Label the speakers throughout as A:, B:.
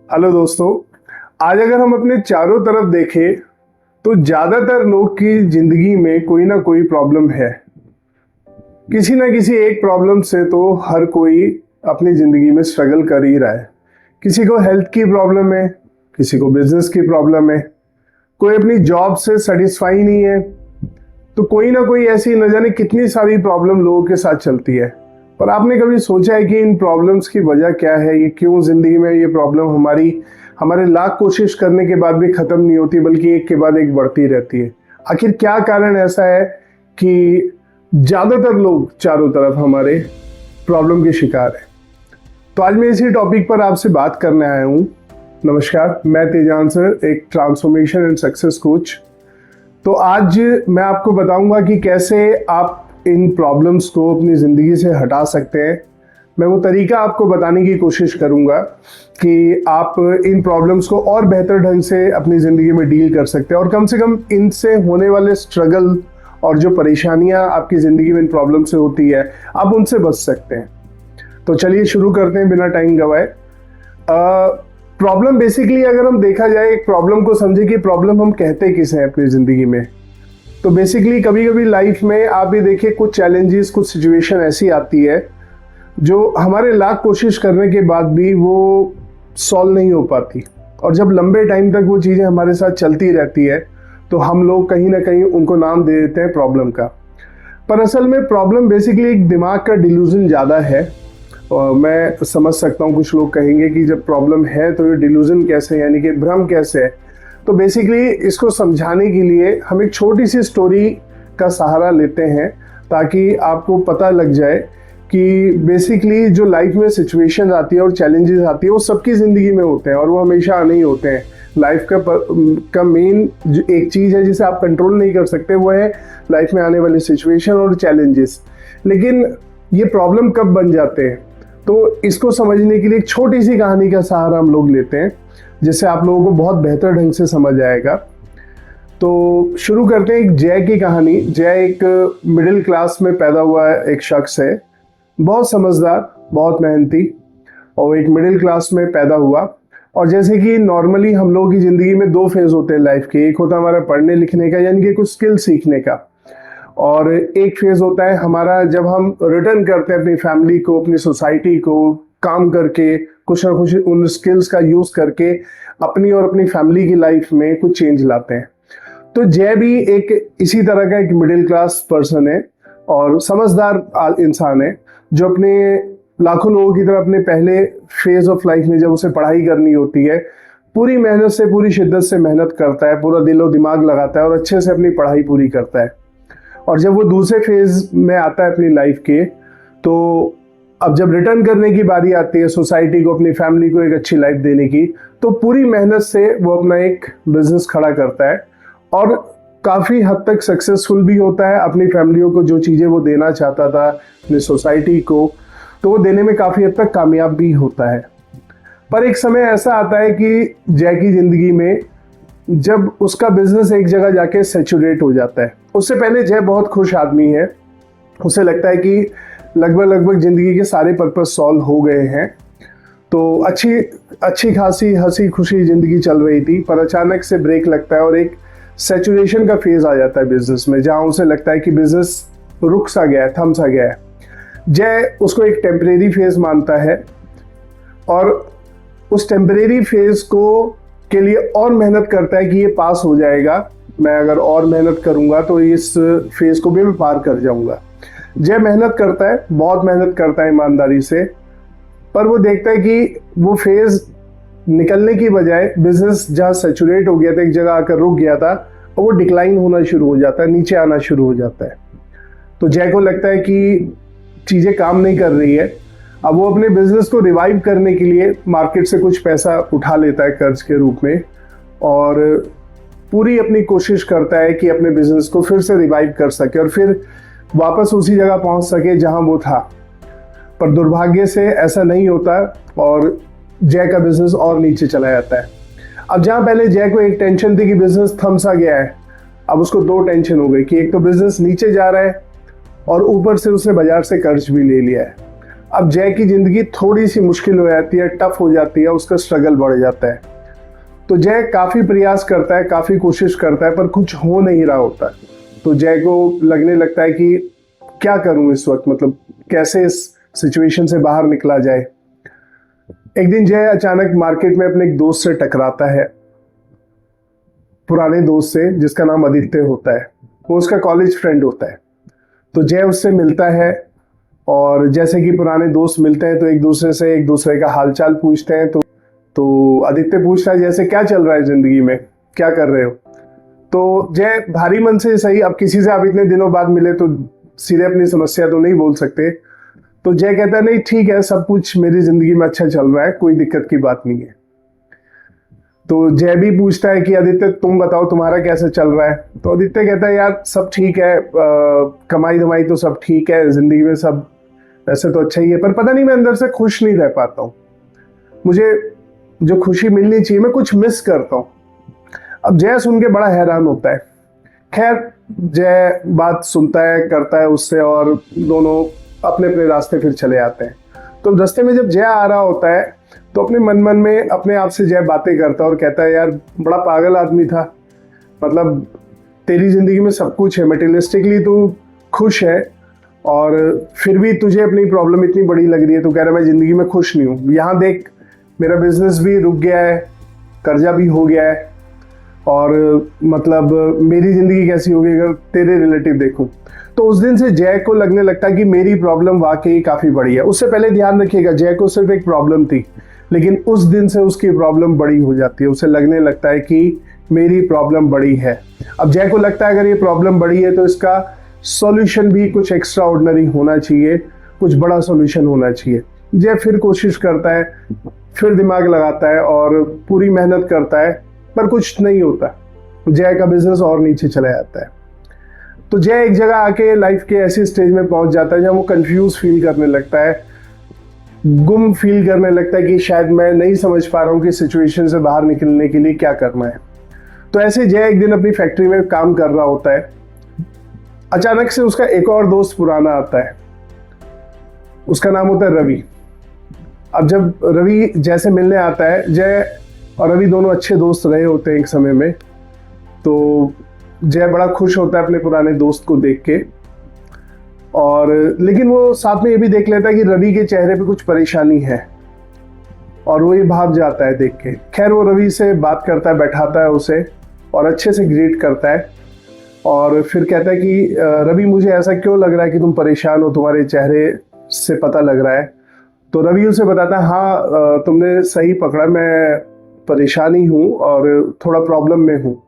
A: Hello दोस्तों। आज अगर हम अपने चारों तरफ देखें तो ज़्यादातर लोग की ज़िंदगी में कोई ना कोई प्रॉब्लम है। किसी ना किसी एक प्रॉब्लम से तो हर कोई अपनी ज़िंदगी में स्ट्रगल कर ही रहा है। किसी को हेल्थ की प्रॉब्लम है, किसी को बिजनेस की प्रॉब्लम है, कोई अपनी जॉब से सेटिस्फाई नहीं है, तो कोई ना कोई ऐसी न जाने कितनी सारी प्रॉब्लम लोगों के साथ चलती है। पर आपने कभी सोचा है कि इन प्रॉब्लम्स की वजह क्या है? ये क्यों जिंदगी में ये प्रॉब्लम हमारे लाख कोशिश करने के बाद भी खत्म नहीं होती, बल्कि एक के बाद एक बढ़ती रहती है? आखिर क्या कारण ऐसा है कि ज्यादातर लोग चारों तरफ हमारे प्रॉब्लम के शिकार है? तो आज मैं इसी टॉपिक पर आपसे बात करने आया हूँ। नमस्कार, मैं तेजान सर, एक ट्रांसफॉर्मेशन एंड सक्सेस कोच। तो आज मैं आपको बताऊंगा कि कैसे आप इन प्रॉब्लम्स को अपनी ज़िंदगी से हटा सकते हैं। मैं वो तरीका आपको बताने की कोशिश करूंगा कि आप इन प्रॉब्लम्स को और बेहतर ढंग से अपनी ज़िंदगी में डील कर सकते हैं और कम से कम इनसे होने वाले स्ट्रगल और जो परेशानियां आपकी ज़िंदगी में इन प्रॉब्लम से होती है, आप उनसे बच सकते हैं। तो चलिए शुरू करते हैं बिना टाइम गवाए। प्रॉब्लम बेसिकली अगर हम देखा जाए, एक प्रॉब्लम को समझे कि प्रॉब्लम हम कहते किसे हैं अपनी ज़िंदगी में। तो बेसिकली कभी कभी लाइफ में आप ये देखिए, कुछ चैलेंजेस, कुछ सिचुएशन ऐसी आती है जो हमारे लाख कोशिश करने के बाद भी वो सॉल्व नहीं हो पाती, और जब लंबे टाइम तक वो चीज़ें हमारे साथ चलती रहती है तो हम लोग कहीं ना कहीं उनको नाम दे देते हैं प्रॉब्लम का। पर असल में प्रॉब्लम बेसिकली एक दिमाग का डिल्यूजन ज़्यादा है। और मैं समझ सकता हूँ कुछ लोग कहेंगे कि जब प्रॉब्लम है तो ये डिल्यूजन कैसे, यानी कि भ्रम कैसे है? तो बेसिकली इसको समझाने के लिए हम एक छोटी सी स्टोरी का सहारा लेते हैं ताकि आपको पता लग जाए कि बेसिकली जो लाइफ में सिचुएशन आती है और चैलेंजेस आती है वो सबकी ज़िंदगी में होते हैं और वो हमेशा आने ही होते हैं। लाइफ का मेन जो एक चीज़ है जिसे आप कंट्रोल नहीं कर सकते, वो है लाइफ में आने वाली सिचुएशन और चैलेंजेस। लेकिन ये प्रॉब्लम कब बन जाते हैं, तो इसको समझने के लिए एक छोटी सी कहानी का सहारा हम लोग लेते हैं जिससे आप लोगों को बहुत बेहतर ढंग से समझ आएगा। तो शुरू करते हैं एक जय की कहानी। जय एक मिडिल क्लास में पैदा हुआ एक शख्स है, बहुत समझदार, बहुत मेहनती, और एक मिडिल क्लास में पैदा हुआ। और जैसे कि नॉर्मली हम लोगों की ज़िंदगी में दो फेज़ होते हैं लाइफ के। एक होता है हमारा पढ़ने लिखने का, यानी कि कुछ स्किल सीखने का, और एक फेज़ होता है हमारा जब हम रिटर्न करते हैं अपनी फैमिली को, अपनी सोसाइटी को, काम करके कुछ ना कुछ उन स्किल्स का यूज़ करके अपनी और अपनी फैमिली की लाइफ में कुछ चेंज लाते हैं। तो जय भी एक इसी तरह का एक मिडिल क्लास पर्सन है और समझदार इंसान है, जो अपने लाखों लोगों की तरह अपने पहले फेज ऑफ लाइफ में जब उसे पढ़ाई करनी होती है, पूरी मेहनत से, पूरी शिद्दत से मेहनत करता है, पूरा दिलो दिमाग लगाता है और अच्छे से अपनी पढ़ाई पूरी करता है। और जब वो दूसरे फेज में आता है अपनी लाइफ के, तो अब जब रिटर्न करने की बारी आती है सोसाइटी को, अपनी फैमिली को एक अच्छी लाइफ देने की, तो पूरी मेहनत से वो अपना एक बिजनेस खड़ा करता है और काफ़ी हद तक सक्सेसफुल भी होता है। अपनी फैमिलियों को जो चीज़ें वो देना चाहता था, अपनी सोसाइटी को, तो वो देने में काफ़ी हद तक कामयाब भी होता है। पर एक समय ऐसा आता है कि जय की ज़िंदगी में जब उसका बिजनेस एक जगह जाके सैचुरेट हो जाता है। उससे पहले जय बहुत खुश आदमी है, उसे लगता है कि लगभग ज़िंदगी के सारे पर्पस सॉल्व हो गए हैं, तो अच्छी खासी हंसी खुशी ज़िंदगी चल रही थी। पर अचानक से ब्रेक लगता है और एक सैचुरेशन का फेज़ आ जाता है बिजनेस में, जहां उसे लगता है कि बिजनेस रुक सा गया है, थम सा गया है। जय उसको एक टेम्परेरी फेज़ मानता है और उस टेम्परेरी फेज़ को के लिए और मेहनत करता है कि ये पास हो जाएगा, मैं अगर और मेहनत करूँगा तो इस फेज़ को भी मैं पार कर जाऊँगा। जय मेहनत करता है, बहुत मेहनत करता है ईमानदारी से, पर वो देखता है कि वो फेज़ निकलने की बजाय बिजनेस जहाँ सैचुरेट हो गया था, एक जगह आकर रुक गया था, और वो डिक्लाइन होना शुरू हो जाता है, नीचे आना शुरू हो जाता है। तो जय को लगता है कि चीज़ें काम नहीं कर रही है। अब वो अपने बिजनेस को रिवाइव करने के लिए मार्केट से कुछ पैसा उठा लेता है कर्ज के रूप में, और पूरी अपनी कोशिश करता है कि अपने बिजनेस को फिर से रिवाइव कर सके और फिर वापस उसी जगह पहुंच सके जहां वो था। पर दुर्भाग्य से ऐसा नहीं होता और जय का बिजनेस और नीचे चला जाता है। अब जहां पहले जय को एक टेंशन थी कि बिजनेस थम सा गया है, अब उसको दो टेंशन हो गई कि एक तो बिजनेस नीचे जा रहा है और ऊपर से उसने बाजार से कर्ज भी ले लिया है। अब जय की जिंदगी थोड़ी सी मुश्किल हो जाती है, टफ हो जाती है, उसका स्ट्रगल बढ़ जाता है। तो जय काफी प्रयास करता है, काफी कोशिश करता है, पर कुछ हो नहीं रहा होता है। तो जय को लगने लगता है कि क्या करूं इस वक्त, मतलब कैसे इस सिचुएशन से बाहर निकला जाए। एक दिन जय अचानक मार्केट में अपने एक दोस्त से टकराता है, पुराने दोस्त से, जिसका नाम आदित्य होता है। वो उसका कॉलेज फ्रेंड होता है। तो जय उससे मिलता है, और जैसे कि पुराने दोस्त मिलते हैं तो एक दूसरे से एक दूसरे का हालचाल पूछते हैं। तो आदित्य पूछता है जैसे क्या चल रहा है जिंदगी में, क्या कर रहे हो। तो जय भारी मन से सही, अब किसी से आप इतने दिनों बाद मिले तो सीधे अपनी समस्या तो नहीं बोल सकते। तो जय कहता है नहीं ठीक है, सब कुछ मेरी जिंदगी में अच्छा चल रहा है, कोई दिक्कत की बात नहीं है। तो जय भी पूछता है कि आदित्य तुम बताओ तुम्हारा कैसे चल रहा है। तो आदित्य कहता है यार सब ठीक है, कमाई धमाई तो सब ठीक है, जिंदगी में सब वैसे तो अच्छा ही है, पर पता नहीं मैं अंदर से खुश नहीं रह पाता हूँ। मुझे जो खुशी मिलनी चाहिए मैं कुछ मिस करता हूँ। अब जय सुन के बड़ा हैरान होता है। खैर जय बात सुनता है, करता है उससे, और दोनों अपने अपने रास्ते फिर चले आते हैं। तो रास्ते में जब जय आ रहा होता है तो अपने मन मन में अपने आप से जय बातें करता है और कहता है यार बड़ा पागल आदमी था, मतलब तेरी जिंदगी में सब कुछ है, मटेरियलिस्टिकली तू खुश है, और फिर भी तुझे अपनी प्रॉब्लम इतनी बड़ी लग रही है। तो कह रहा है मैं जिंदगी में खुश नहीं हूँ, यहाँ देख मेरा बिजनेस भी रुक गया है, कर्जा भी हो गया है, और मतलब मेरी जिंदगी कैसी होगी अगर तेरे रिलेटिव देखूं। तो उस दिन से जय को लगने लगता है कि मेरी प्रॉब्लम वाकई काफी बड़ी है। उससे पहले ध्यान रखिएगा जय को सिर्फ एक प्रॉब्लम थी, लेकिन उस दिन से उसकी प्रॉब्लम बड़ी हो जाती है। उसे लगने लगता है कि मेरी प्रॉब्लम बड़ी है। अब जय को लगता है अगर ये प्रॉब्लम बड़ी है तो इसका सॉल्यूशन भी कुछ एक्स्ट्रा ऑर्डिनरी होना चाहिए, कुछ बड़ा सॉल्यूशन होना चाहिए। जय फिर कोशिश करता है, फिर दिमाग लगाता है और पूरी मेहनत करता है, पर कुछ नहीं होता। जय का बिजनेस और नीचे चला जाता है। तो जय एक जगह आके लाइफ के ऐसी स्टेज में पहुंच जाता है जहां वो कंफ्यूज फील करने लगता है, गुम फील करने लगता है कि शायद मैं नहीं समझ पा रहा हूँ कि सिचुएशन से बाहर निकलने के लिए क्या करना है। तो ऐसे जय एक दिन अपनी फैक्ट्री में काम कर रहा होता है। अचानक से उसका एक और दोस्त पुराना आता है, उसका नाम होता है रवि। अब जब रवि जैसे मिलने आता है, जय और रवि दोनों अच्छे दोस्त रहे होते हैं एक समय में। तो जय बड़ा खुश होता है अपने पुराने दोस्त को देख के, और लेकिन वो साथ में ये भी देख लेता है कि रवि के चेहरे पे कुछ परेशानी है, और वो ये भाग जाता है देख के। खैर वो रवि से बात करता है, बैठाता है उसे और अच्छे से ग्रीट करता है, और फिर कहता है कि रवि मुझे ऐसा क्यों लग रहा है कि तुम परेशान हो, तुम्हारे चेहरे से पता लग रहा है। तो रवि उसे बताता है हाँ तुमने सही पकड़ा, मैं परेशान ही हूँ और थोड़ा प्रॉब्लम में हूँ।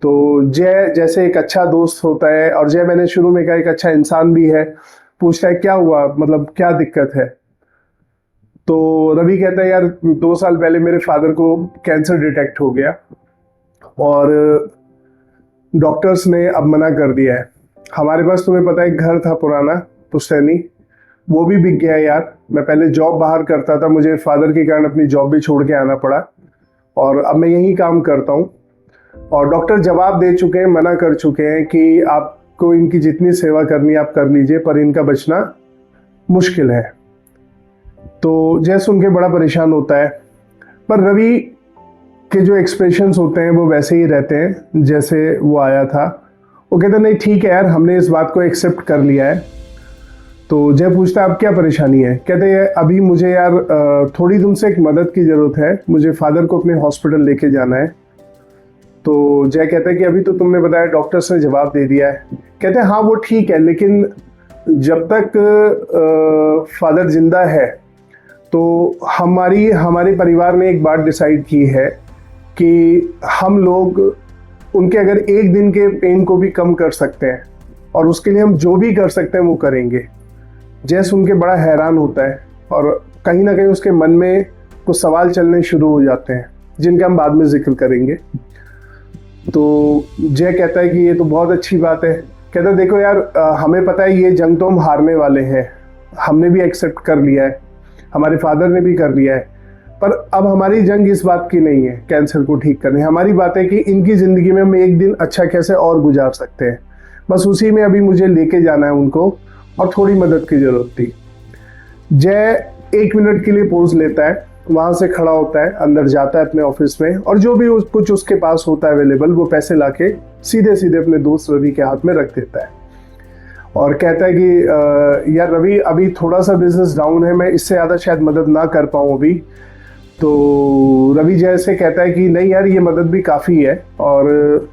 A: तो जय जैसे एक अच्छा दोस्त होता है, और जय मैंने शुरू में कहा एक अच्छा इंसान भी है, पूछता है क्या हुआ, मतलब क्या दिक्कत है। तो रवि कहता है यार 2 साल पहले मेरे फादर को कैंसर डिटेक्ट हो गया, और डॉक्टर्स ने अब मना कर दिया है। हमारे पास तुम्हें पता है एक घर था पुराना पुश्तैनी, वो भी बिक गया यार। मैं पहले जॉब बाहर करता था, मुझे फादर के कारण अपनी जॉब भी छोड़ के आना पड़ा, और अब मैं यही काम करता हूँ। और डॉक्टर जवाब दे चुके हैं, मना कर चुके हैं कि आपको इनकी जितनी सेवा करनी है आप कर लीजिए, पर इनका बचना मुश्किल है। तो जय सुन के बड़ा परेशान होता है, पर रवि के जो एक्सप्रेशंस होते हैं वो वैसे ही रहते हैं जैसे वो आया था। वो कहते नहीं ठीक है यार, हमने इस बात को एक्सेप्ट कर लिया है। तो जय पूछता है अब क्या परेशानी है। कहते हैं अभी मुझे यार थोड़ी तुमसे एक मदद की ज़रूरत है, मुझे फादर को अपने हॉस्पिटल लेके जाना है। तो जय कहता है कि अभी तो तुमने बताया डॉक्टर्स ने जवाब दे दिया है। कहते हैं हाँ वो ठीक है, लेकिन जब तक फादर जिंदा है तो हमारे परिवार ने एक बात डिसाइड की है कि हम लोग उनके अगर एक दिन के पेन को भी कम कर सकते हैं, और उसके लिए हम जो भी कर सकते हैं वो करेंगे। जय सुन के बड़ा हैरान होता है, और कहीं ना कहीं उसके मन में कुछ सवाल चलने शुरू हो जाते हैं जिनका हम बाद में जिक्र करेंगे। तो जय कहता है कि ये तो बहुत अच्छी बात है। कहता है देखो यार हमें पता है ये जंग तो हम हारने वाले हैं, हमने भी एक्सेप्ट कर लिया है, हमारे फादर ने भी कर लिया है, पर अब हमारी जंग इस बात की नहीं है कैंसर को ठीक करने। हमारी बात है कि इनकी ज़िंदगी में हम एक दिन अच्छा कैसे और गुजार सकते हैं, बस उसी में अभी मुझे लेके जाना है उनको, और थोड़ी मदद की ज़रूरत थी। जय 1 मिनट के लिए पोज लेता है, वहां से खड़ा होता है, अंदर जाता है अपने ऑफिस में, और जो भी कुछ उसके पास होता है अवेलेबल, वो पैसे लाके सीधे सीधे अपने दोस्त रवि के हाथ में रख देता है और कहता है कि यार रवि, अभी थोड़ा सा बिजनेस डाउन है, मैं इससे ज़्यादा शायद मदद ना कर पाऊँ अभी। तो रवि जय से कहता है कि नहीं यार, ये मदद भी काफ़ी है और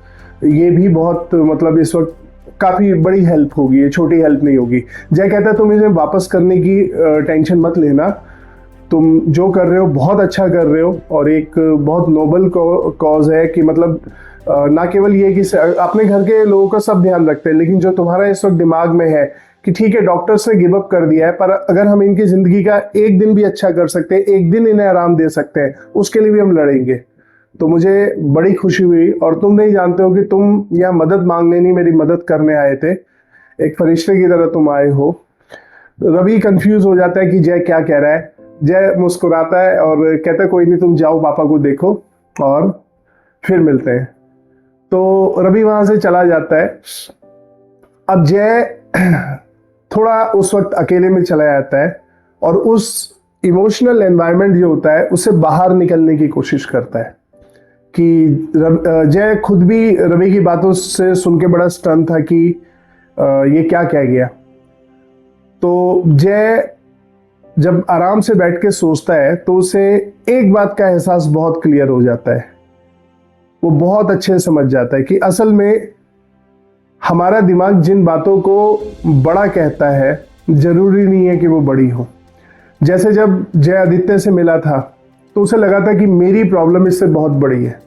A: ये भी बहुत मतलब इस वक्त काफ़ी बड़ी हेल्प होगी, ये छोटी हेल्प नहीं होगी। जय कहता है तुम इसे वापस करने की टेंशन मत लेना, तुम जो कर रहे हो बहुत अच्छा कर रहे हो और एक बहुत नोबल कॉज है कि मतलब ना केवल ये कि अपने घर के लोगों का सब ध्यान रखते हैं, लेकिन जो तुम्हारा इस वक्त दिमाग में है कि ठीक है डॉक्टर्स ने गिव अप कर दिया है, पर अगर हम इनकी जिंदगी का एक दिन भी अच्छा कर सकते हैं, एक दिन इन्हें आराम दे सकते हैं, उसके लिए भी हम लड़ेंगे। तो मुझे बड़ी खुशी हुई, और तुम नहीं जानते हो कि तुम यहाँ मदद मांगने नहीं, मेरी मदद करने आए थे, एक फरिश्ते की तरह तुम आए हो। रवि कंफ्यूज हो जाता है कि जय क्या कह रहा है। जय मुस्कुराता है और कहता है कोई नहीं, तुम जाओ पापा को देखो और फिर मिलते हैं। तो रवि वहां से चला जाता है। अब जय थोड़ा उस वक्त अकेले में चला जाता है और उस इमोशनल एनवायरनमेंट जो होता है उससे बाहर निकलने की कोशिश करता है कि जय खुद भी रवि की बातों से सुन के बड़ा स्टन था कि ये क्या कह गया। तो जय जब आराम से बैठ के सोचता है तो उसे एक बात का एहसास बहुत क्लियर हो जाता है, वो बहुत अच्छे से समझ जाता है कि असल में हमारा दिमाग जिन बातों को बड़ा कहता है जरूरी नहीं है कि वो बड़ी हो। जैसे जब जय आदित्य से मिला था तो उसे लगा था कि मेरी प्रॉब्लम इससे बहुत बड़ी है,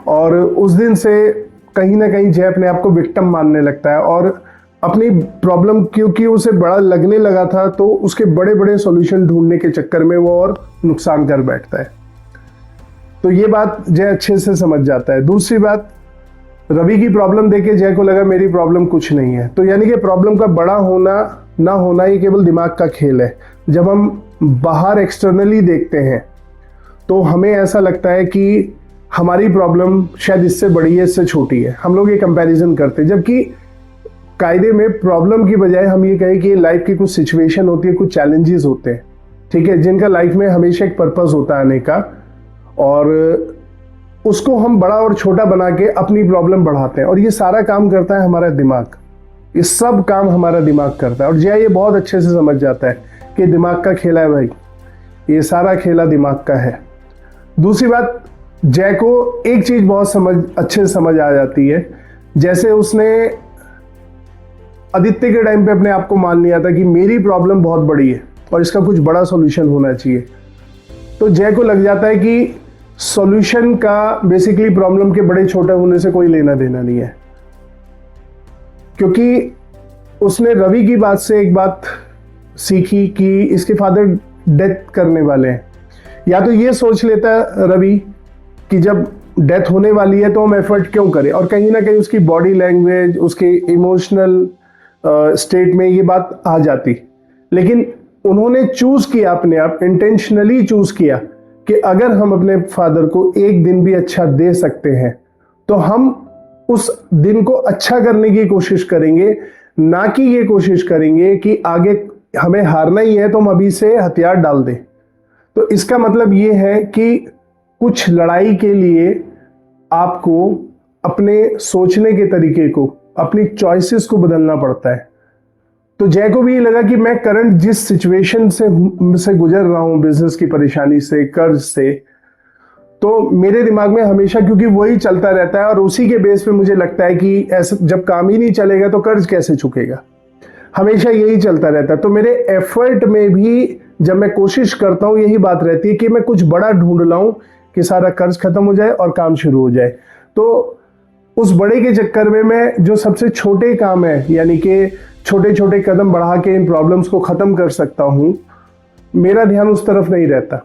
A: और उस दिन से कहीं ना कहीं जय अपने आप को विक्टिम मानने लगता है और अपनी प्रॉब्लम क्योंकि उसे बड़ा लगने लगा था तो उसके बड़े बड़े सॉल्यूशन ढूंढने के चक्कर में वो और नुकसान कर बैठता है। तो ये बात जय अच्छे से समझ जाता है। दूसरी बात, रवि की प्रॉब्लम देखे जय को लगा मेरी प्रॉब्लम कुछ नहीं है। तो यानी कि प्रॉब्लम का बड़ा होना ना होना ये केवल दिमाग का खेल है। जब हम बाहर एक्सटर्नली देखते हैं तो हमें ऐसा लगता है कि हमारी प्रॉब्लम शायद इससे बड़ी है, इससे छोटी है, हम लोग ये कंपैरिजन करते हैं, जबकि कायदे में प्रॉब्लम की बजाय हम ये कहें कि लाइफ की कुछ सिचुएशन होती है, कुछ चैलेंजेस होते हैं, ठीक है, जिनका लाइफ में हमेशा एक पर्पस होता है आने का, और उसको हम बड़ा और छोटा बना के अपनी प्रॉब्लम बढ़ाते हैं। और ये सारा काम करता है हमारा दिमाग, ये सब काम हमारा दिमाग करता है। और जय ये बहुत अच्छे से समझ जाता है कि दिमाग का खेला है भाई, ये सारा खेला दिमाग का है। दूसरी बात, जय को एक चीज बहुत अच्छे से समझ आ जाती है, जैसे उसने आदित्य के टाइम पे अपने आप को मान लिया था कि मेरी प्रॉब्लम बहुत बड़ी है और इसका कुछ बड़ा सॉल्यूशन होना चाहिए। तो जय को लग जाता है कि सॉल्यूशन का बेसिकली प्रॉब्लम के बड़े छोटे होने से कोई लेना देना नहीं है, क्योंकि उसने रवि की बात से एक बात सीखी कि इसके फादर डेथ करने वाले हैं। या तो ये सोच लेता है रवि कि जब डेथ होने वाली है तो हम एफर्ट क्यों करें, और कहीं ना कहीं उसकी बॉडी लैंग्वेज, उसके इमोशनल स्टेट में ये बात आ जाती। लेकिन उन्होंने चूज किया, अपने आप इंटेंशनली चूज किया कि अगर हम अपने फादर को एक दिन भी अच्छा दे सकते हैं तो हम उस दिन को अच्छा करने की कोशिश करेंगे, ना कि ये कोशिश करेंगे कि आगे हमें हारना ही है तो हम अभी से हथियार डाल दें। तो इसका मतलब ये है कि कुछ लड़ाई के लिए आपको अपने सोचने के तरीके को, अपनी चॉइसेस को बदलना पड़ता है। तो जय को भी ये लगा कि मैं करंट जिस सिचुएशन से गुजर रहा हूं, बिजनेस की परेशानी से, कर्ज से, तो मेरे दिमाग में हमेशा, क्योंकि वही चलता रहता है और उसी के बेस पे मुझे लगता है कि ऐसे जब काम ही नहीं चलेगा तो कर्ज कैसे चुकेगा, हमेशा यही चलता रहता है। तो मेरे एफर्ट में भी जब मैं कोशिश करता हूं यही बात रहती है कि मैं कुछ बड़ा ढूंढ लाऊं कि सारा कर्ज खत्म हो जाए और काम शुरू हो जाए। तो उस बड़े के चक्कर में मैं जो सबसे छोटे काम है, यानी कि छोटे छोटे कदम बढ़ा के इन प्रॉब्लम्स को खत्म कर सकता हूं, मेरा ध्यान उस तरफ नहीं रहता,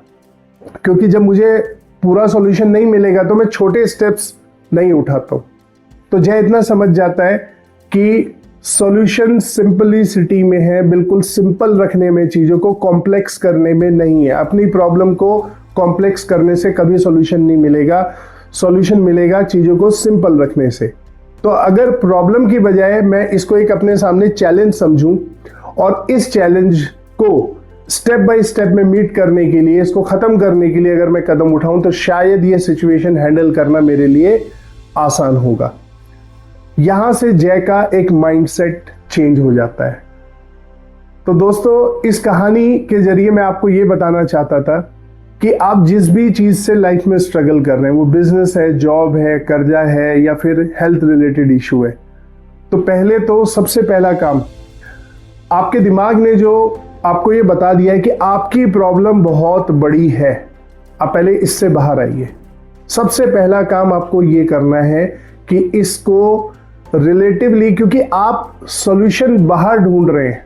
A: क्योंकि जब मुझे पूरा सॉल्यूशन नहीं मिलेगा तो मैं छोटे स्टेप्स नहीं उठाता हूं। तो जय इतना समझ जाता है कि सॉल्यूशन सिंपलिसिटी में है, बिल्कुल सिंपल रखने में, चीजों को कॉम्प्लेक्स करने में नहीं है। अपनी प्रॉब्लम को कॉम्प्लेक्स करने से कभी सॉल्यूशन नहीं मिलेगा, सॉल्यूशन मिलेगा चीजों को सिंपल रखने से। तो अगर प्रॉब्लम की बजाय मैं इसको एक अपने सामने चैलेंज समझूं और इस चैलेंज को स्टेप बाय स्टेप में मीट करने के लिए, इसको खत्म करने के लिए अगर मैं कदम उठाऊं तो शायद ये सिचुएशन हैंडल करना मेरे लिए आसान होगा। यहां से जय का एक माइंडसेट चेंज हो जाता है। तो दोस्तों, इस कहानी के जरिए मैं आपको ये बताना चाहता था कि आप जिस भी चीज से लाइफ में स्ट्रगल कर रहे हैं, वो बिजनेस है, जॉब है, कर्जा है या फिर हेल्थ रिलेटेड इशू है, तो पहले तो सबसे पहला काम, आपके दिमाग ने जो आपको ये बता दिया है कि आपकी प्रॉब्लम बहुत बड़ी है, आप पहले इससे बाहर आइए। सबसे पहला काम आपको ये करना है कि इसको रिलेटिवली, क्योंकि आप सॉल्यूशन बाहर ढूंढ रहे हैं,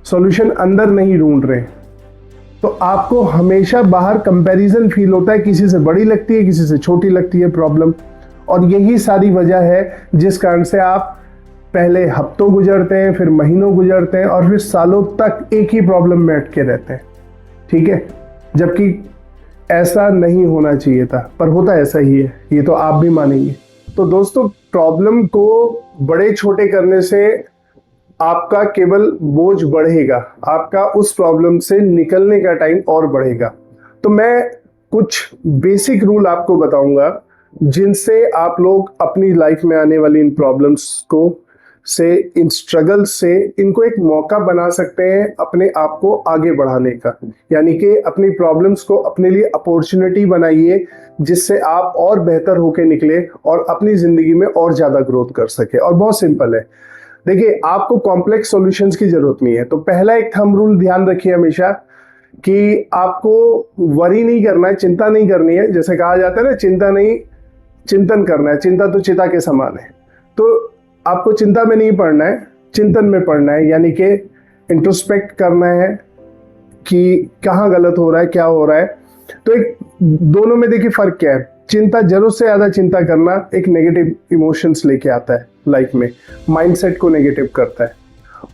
A: सॉल्यूशन अंदर नहीं ढूंढ रहे, तो आपको हमेशा बाहर कंपैरिजन फील होता है, किसी से बड़ी लगती है, किसी से छोटी लगती है प्रॉब्लम। और यही सारी वजह है जिस कारण से आप पहले हफ्तों गुजरते हैं, फिर महीनों गुजरते हैं और फिर सालों तक एक ही प्रॉब्लम में अटके रहते हैं। ठीक है, जबकि ऐसा नहीं होना चाहिए था, पर होता ऐसा ही है, ये तो आप भी मानेंगे। तो दोस्तों, प्रॉब्लम को बड़े छोटे करने से आपका केवल बोझ बढ़ेगा, आपका उस प्रॉब्लम से निकलने का टाइम और बढ़ेगा। तो मैं कुछ बेसिक रूल आपको बताऊंगा जिनसे आप लोग अपनी लाइफ में आने वाली इन प्रॉब्लम्स को से, इन स्ट्रगल से, इनको एक मौका बना सकते हैं अपने आप को आगे बढ़ाने का। यानी कि अपनी प्रॉब्लम्स को अपने लिए अपॉर्चुनिटी बनाइए जिससे आप और बेहतर होके निकले और अपनी जिंदगी में और ज्यादा ग्रोथ कर सके। और बहुत सिंपल है, देखिए, आपको कॉम्प्लेक्स सॉल्यूशंस की जरूरत नहीं है। तो पहला एक थंब रूल ध्यान रखिए हमेशा कि आपको वरी नहीं करना है, चिंता नहीं करनी है। जैसे कहा जाता है ना, चिंता नहीं चिंतन करना है, चिंता तो चिता के समान है। तो आपको चिंता में नहीं पड़ना है, चिंतन में पड़ना है, यानी कि इंट्रोस्पेक्ट करना है कि कहाँ गलत हो रहा है, क्या हो रहा है। तो एक दोनों में देखिए फर्क क्या है। चिंता, जरूरत से ज्यादा चिंता करना एक नेगेटिव इमोशंस लेके आता है लाइफ में, माइंडसेट को नेगेटिव करता है।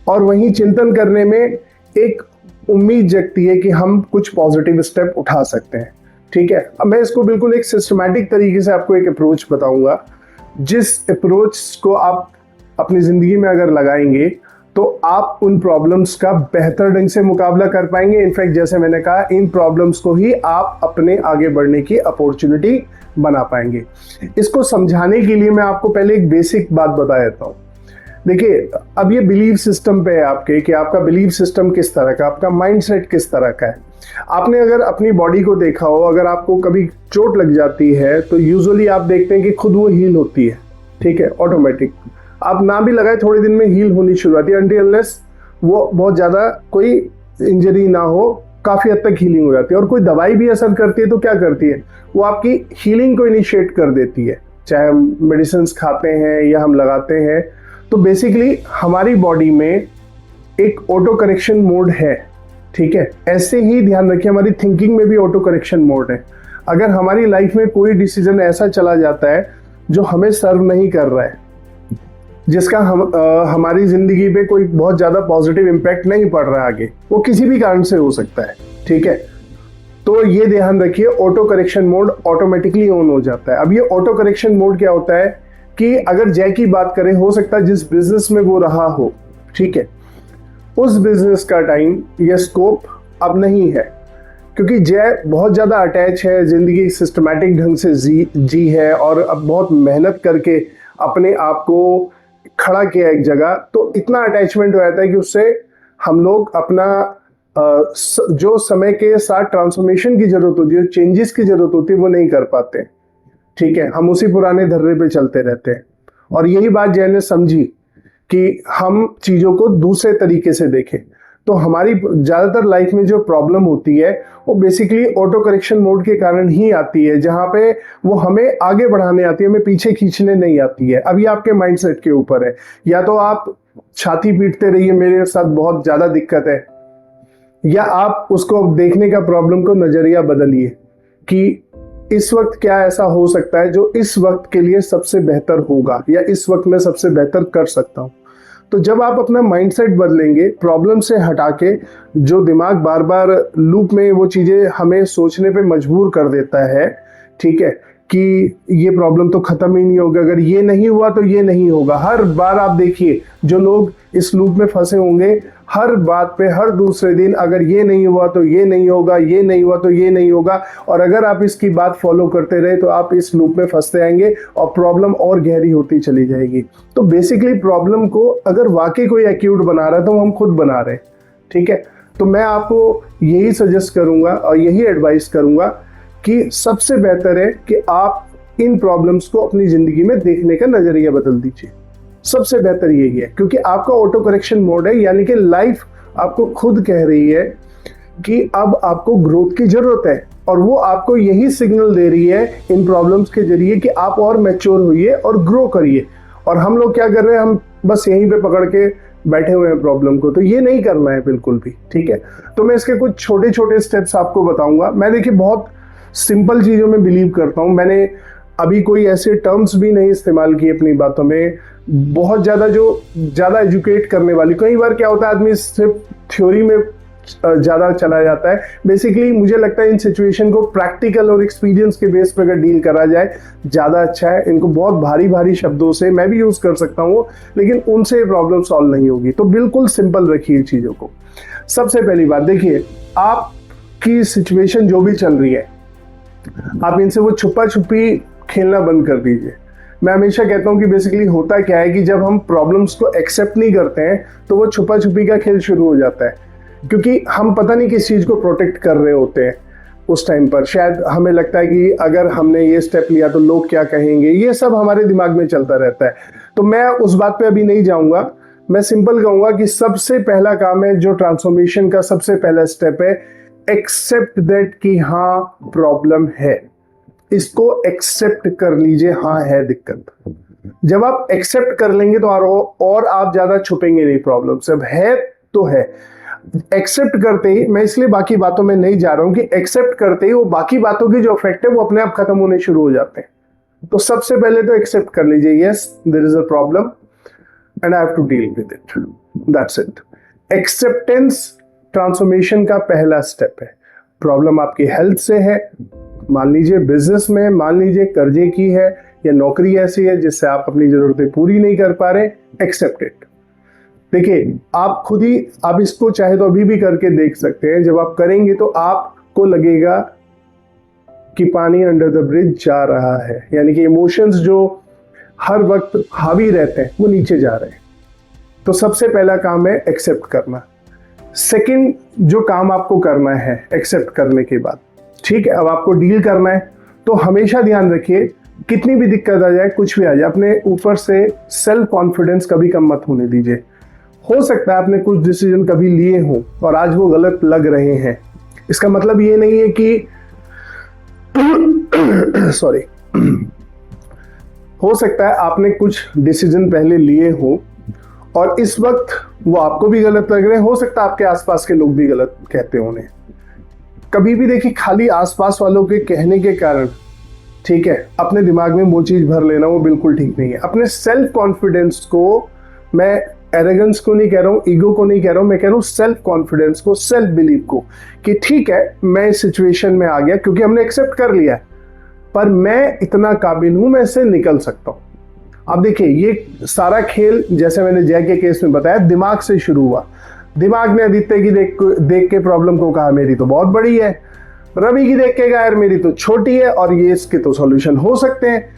A: और वहीं चिंतन करने में एक उम्मीद जगती है कि हम कुछ पॉजिटिव स्टेप उठा सकते हैं। ठीक है, अब मैं इसको बिल्कुल एक सिस्टमैटिक तरीके से आपको एक अप्रोच बताऊंगा, जिस अप्रोच को आप अपनी जिंदगी में अगर लगाएंगे तो आप उन प्रॉब्लम्स का बेहतर ढंग से मुकाबला कर पाएंगे। इनफैक्ट जैसे मैंने कहा, इन प्रॉब्लम्स को ही आप अपने आगे बढ़ने की अपॉर्चुनिटी बना पाएंगे। इसको समझाने के लिए मैं आपको पहले एक बेसिक बात बता देता हूँ। देखिए, अब ये बिलीफ सिस्टम पे है आपके, कि आपका बिलीफ सिस्टम किस तरह का, आपका माइंडसेट किस तरह का है। आपने अगर अपनी बॉडी को देखा हो, अगर आपको कभी चोट लग जाती है तो यूजुअली आप देखते हैं कि खुद वो हील होती है। ठीक है, ऑटोमेटिक, आप ना भी लगाए थोड़े दिन में हील होनी शुरू होती है, अनटिल अनलेस वो बहुत ज्यादा कोई इंजरी ना हो, काफी हद तक हीलिंग हो जाती है। और कोई दवाई भी असर करती है तो क्या करती है, वो आपकी हीलिंग को इनिशिएट कर देती है, चाहे हम मेडिसिन खाते हैं या हम लगाते हैं। तो बेसिकली हमारी बॉडी में एक ऑटो करेक्शन मोड है। ठीक है, ऐसे ही ध्यान रखिए, हमारी थिंकिंग में भी ऑटो करेक्शन मोड है। अगर हमारी लाइफ में कोई डिसीजन ऐसा चला जाता है जो हमें सर्व नहीं कर रहा है, जिसका हमारी जिंदगी पे कोई बहुत ज्यादा पॉजिटिव इम्पैक्ट नहीं पड़ रहा है आगे, वो किसी भी कारण से हो सकता है। ठीक है, तो ये ध्यान रखिए, auto correction mode automatically on हो जाता है। अब ये ऑटो करेक्शन मोड क्या होता है कि अगर जय की बात करें, हो सकता है जिस बिजनेस में वो रहा हो, ठीक है, उस बिजनेस का टाइम या स्कोप अब नहीं है, क्योंकि जय बहुत ज्यादा अटैच है, जिंदगी सिस्टमैटिक ढंग से जी है और अब बहुत मेहनत करके अपने आप को खड़ा किया एक जगह, तो इतना अटैचमेंट हो जाता है कि उससे हम लोग अपना जो समय के साथ ट्रांसफॉर्मेशन की जरूरत होती है, चेंजेस की जरूरत होती है, वो नहीं कर पाते। ठीक है, हम उसी पुराने धर्रे पे चलते रहते हैं। और यही बात जय ने समझी कि हम चीजों को दूसरे तरीके से देखें। तो हमारी ज्यादातर लाइफ में जो प्रॉब्लम होती है वो बेसिकली ऑटो करेक्शन मोड के कारण ही आती है, जहां पे वो हमें आगे बढ़ाने आती है, हमें पीछे खींचने नहीं आती है। अभी आपके माइंडसेट के ऊपर है, या तो आप छाती पीटते रहिए मेरे साथ बहुत ज्यादा दिक्कत है, या आप उसको देखने का प्रॉब्लम को नजरिया बदलिए कि इस वक्त क्या ऐसा हो सकता है जो इस वक्त के लिए सबसे बेहतर होगा, या इस वक्त मैं सबसे बेहतर कर सकता हूं। तो जब आप अपना माइंडसेट बदलेंगे, प्रॉब्लम से हटा के, जो दिमाग बार बार लूप में वो चीजें हमें सोचने पे मजबूर कर देता है, ठीक है, कि ये प्रॉब्लम तो खत्म ही नहीं होगा, अगर ये नहीं हुआ तो ये नहीं होगा। हर बार आप देखिए जो लोग इस लूप में फंसे होंगे, हर बात पे हर दूसरे दिन अगर ये नहीं हुआ तो ये नहीं होगा, ये नहीं हुआ तो ये नहीं होगा, और अगर आप इसकी बात फॉलो करते रहे तो आप इस लूप में फंसते आएंगे और प्रॉब्लम और गहरी होती चली जाएगी। तो बेसिकली प्रॉब्लम को अगर वाकई कोई एक्यूट बना रहा है तो हम खुद बना रहे हैं, ठीक है। तो मैं आपको यही सजेस्ट करूंगा और यही एडवाइस करूंगा कि सबसे बेहतर है कि आप इन प्रॉब्लम्स को अपनी जिंदगी में देखने का नजरिया बदल दीजिए। सबसे बेहतर यही है, क्योंकि आपका ऑटो करेक्शन मोड है, यानी कि लाइफ आपको खुद कह रही है कि अब आपको ग्रोथ की जरूरत है, और वो आपको यही सिग्नल दे रही है इन प्रॉब्लम्स के जरिए कि आप और मैच्योर होइए और ग्रो करिए। और हम लोग क्या कर रहे हैं, हम बस यहीं पे पकड़ के बैठे हुए हैं प्रॉब्लम को। तो ये नहीं करना है बिल्कुल भी, ठीक है। तो मैं इसके कुछ छोटे छोटे स्टेप्स आपको बताऊंगा। मैं देखिए बहुत सिंपल चीजों में बिलीव करता हूं। मैंने अभी कोई ऐसे टर्म्स भी नहीं इस्तेमाल किए अपनी बातों में, बहुत ज़्यादा एजुकेट करने वाली। कई बार क्या होता है, आदमी सिर्फ थ्योरी में ज़्यादा चला जाता है। बेसिकली मुझे लगता है इन सिचुएशन को प्रैक्टिकल और एक्सपीरियंस के बेस पर अगर डील करा जाए ज़्यादा अच्छा है। इनको बहुत भारी भारी शब्दों से मैं भी यूज़ कर सकता हूँ, लेकिन उनसे प्रॉब्लम सॉल्व नहीं होगी। तो बिल्कुल सिंपल रखिए चीज़ों को। सबसे पहली बात देखिए, आपकी सिचुएशन जो भी चल रही है, आप इनसे वो छुपा छुपी खेलना बंद कर दीजिए। मैं हमेशा कहता हूँ कि बेसिकली होता क्या है कि जब हम प्रॉब्लम्स को एक्सेप्ट नहीं करते हैं तो वो छुपा छुपी का खेल शुरू हो जाता है, क्योंकि हम पता नहीं किस चीज़ को प्रोटेक्ट कर रहे होते हैं उस टाइम पर। शायद हमें लगता है कि अगर हमने ये स्टेप लिया तो लोग क्या कहेंगे, ये सब हमारे दिमाग में चलता रहता है। तो मैं उस बात पे अभी नहीं जाऊँगा। मैं सिंपल कहूँगा कि सबसे पहला काम है जो ट्रांसफॉर्मेशन का सबसे पहला स्टेप है, एक्सेप्ट दैट कि हाँ प्रॉब्लम है। इसको एक्सेप्ट कर लीजिए, हाँ है दिक्कत। जब आप एक्सेप्ट कर लेंगे तो और आप ज्यादा छुपेंगे नहीं प्रॉब्लम से। अब है तो है। एक्सेप्ट करते ही, मैं इसलिए बाकी बातों में नहीं जा रहा हूं कि एक्सेप्ट करते ही वो बाकी बातों की जो इफेक्ट है वो अपने आप खत्म होने शुरू हो जाते हैं। तो सबसे पहले तो एक्सेप्ट कर लीजिए, yes there is a problem and I have to deal with it, that's it. Acceptance transformation का पहला स्टेप है। प्रॉब्लम आपकी हेल्थ से है, मान लीजिए बिजनेस में, मान लीजिए कर्जे की है, या नौकरी ऐसी है जिससे आप अपनी जरूरतें पूरी नहीं कर पा रहे, एक्सेप्ट इट। देखिए आप खुद ही, आप इसको चाहे तो अभी भी करके देख सकते हैं। जब आप करेंगे तो आपको लगेगा कि पानी अंडर द ब्रिज जा रहा है, यानी कि इमोशंस जो हर वक्त हावी रहते हैं वो नीचे जा रहे हैं। तो सबसे पहला काम है एक्सेप्ट करना। सेकंड जो काम आपको करना है एक्सेप्ट करने के बाद, ठीक है, अब आपको डील करना है। तो हमेशा ध्यान रखिए, कितनी भी दिक्कत आ जाए, कुछ भी आ जाए, अपने ऊपर से सेल्फ कॉन्फिडेंस कभी कम मत होने दीजिए। हो सकता है आपने कुछ डिसीजन कभी लिए हों और आज वो गलत लग रहे हैं, इसका मतलब ये नहीं है कि सॉरी हो सकता है आपने कुछ डिसीजन पहले लिए हो और इस वक्त वो आपको भी गलत लग रहे हैं। हो सकता है आपके आसपास के लोग भी गलत कहते होंगे। कभी भी देखिए, खाली आसपास वालों के कहने के कारण, ठीक है, अपने दिमाग में वो चीज भर लेना वो बिल्कुल ठीक नहीं है। अपने सेल्फ कॉन्फिडेंस को, मैं एरोगेंस को नहीं कह रहा हूँ, ईगो को नहीं कह रहा हूँ, मैं कह रहा हूँ सेल्फ कॉन्फिडेंस को, सेल्फ बिलीव को, कि ठीक है मैं इस सिचुएशन में आ गया क्योंकि हमने एक्सेप्ट कर लिया है, पर मैं इतना काबिल हूं, मैं इससे निकल सकता हूं। अब देखिए ये सारा खेल, जैसे मैंने जय के केस में बताया, दिमाग से शुरू हुआ। दिमाग ने आदित्य की देख के प्रॉब्लम को कहा मेरी तो बहुत बड़ी है, रवि की देख के कहा यार मेरी तो छोटी है, और ये इसके तो सॉल्यूशन हो सकते हैं।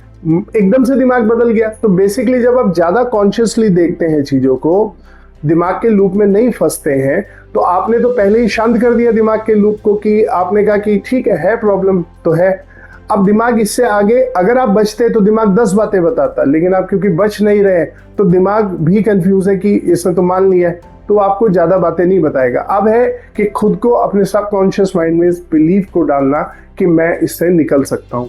A: एकदम से दिमाग बदल गया। तो बेसिकली जब आप ज्यादा कॉन्शियसली देखते हैं चीजों को, दिमाग के लूप में नहीं फंसते हैं, तो आपने तो पहले ही शांत कर दिया दिमाग के लूप को, कि आपने कहा कि ठीक है प्रॉब्लम तो है। अब दिमाग इससे आगे, अगर आप बचते तो दिमाग 10 बातें बताता, लेकिन आप क्योंकि बच नहीं रहे तो दिमाग भी कंफ्यूज है कि इसने तो मान लिया है, तो आपको ज्यादा बातें नहीं बताएगा। अब है कि खुद को अपने सबकॉन्शियस माइंड में इस बिलीफ को डालना कि मैं इससे निकल सकता हूं।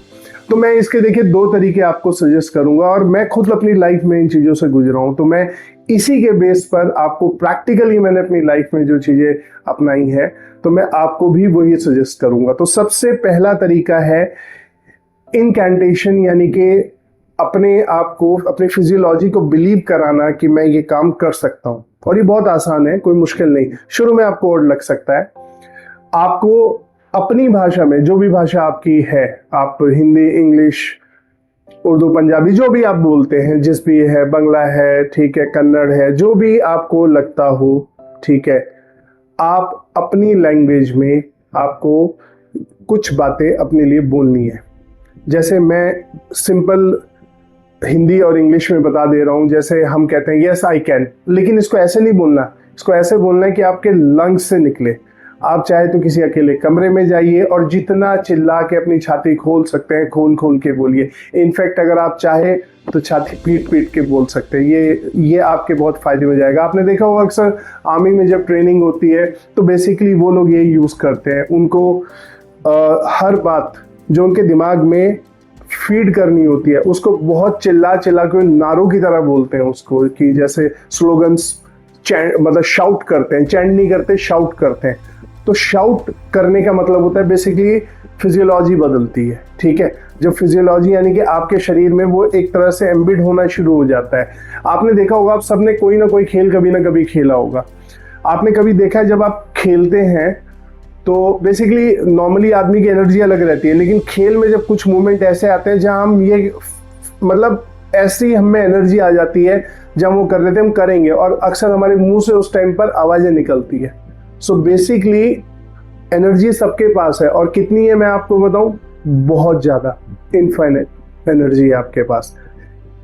A: तो मैं इसके देखिए 2 तरीके आपको सजेस्ट करूंगा, और मैं खुद अपनी लाइफ में इन चीजों से गुजरा हूं, तो मैं इसी के बेस पर आपको प्रैक्टिकली मैंने अपनी लाइफ में जो चीजें अपनाई है तो मैं आपको भी वही सजेस्ट करूंगा। तो सबसे पहला तरीका है इनकैंटेशन, यानी कि अपने आप को, अपनी फिजियोलॉजी को बिलीव कराना कि मैं ये काम कर सकता हूं। और ये बहुत आसान है, कोई मुश्किल नहीं। शुरू में आपको और लग सकता है। आपको अपनी भाषा में, जो भी भाषा आपकी है, आप हिंदी, इंग्लिश, उर्दू, पंजाबी, जो भी आप बोलते हैं, जिस भी है, बंगला है, ठीक है, कन्नड़ है, जो भी आपको लगता हो, ठीक है, आप अपनी लैंग्वेज में आपको कुछ बातें अपने लिए बोलनी है। जैसे मैं सिंपल हिंदी और इंग्लिश में बता दे रहा हूँ। जैसे हम कहते हैं यस आई कैन, लेकिन इसको ऐसे नहीं बोलना, इसको ऐसे बोलना है कि आपके लंग्स से निकले। आप चाहे तो किसी अकेले कमरे में जाइए और जितना चिल्ला के अपनी छाती खोल सकते हैं, खोल खोल के बोलिए। इनफैक्ट अगर आप चाहे तो छाती पीट पीट के बोल सकते हैं। ये आपके बहुत फायदे में जाएगा। आपने देखा होगा अक्सर आर्मी में जब ट्रेनिंग होती है तो बेसिकली वो लोग ये यूज़ करते हैं। उनको हर बात जो उनके दिमाग में फीड करनी होती है उसको बहुत चिल्ला चिल्ला के नारों की तरह बोलते हैं उसको, कि जैसे स्लोगन्स, मतलब शाउट करते हैं, चैंट नहीं करते, शाउट करते हैं। तो शाउट करने का मतलब होता है बेसिकली फिजियोलॉजी बदलती है, ठीक है। जब फिजियोलॉजी यानी कि आपके शरीर में वो एक तरह से एम्बिड होना शुरू हो जाता है। आपने देखा होगा, आप सबने कोई ना कोई खेल कभी ना कभी खेला होगा। आपने कभी देखा है जब आप खेलते हैं तो बेसिकली नॉर्मली आदमी की एनर्जी अलग रहती है, लेकिन खेल में जब कुछ मोमेंट ऐसे आते हैं जहां हम ये मतलब ऐसी हमें एनर्जी आ जाती है, जब वो कर लेते हैं हम करेंगे, और अक्सर हमारे मुंह से उस टाइम पर आवाजें निकलती है। सो बेसिकली एनर्जी सबके पास है, और कितनी है मैं आपको बताऊं, बहुत ज्यादा, इनफाइनाइट एनर्जी है आपके पास,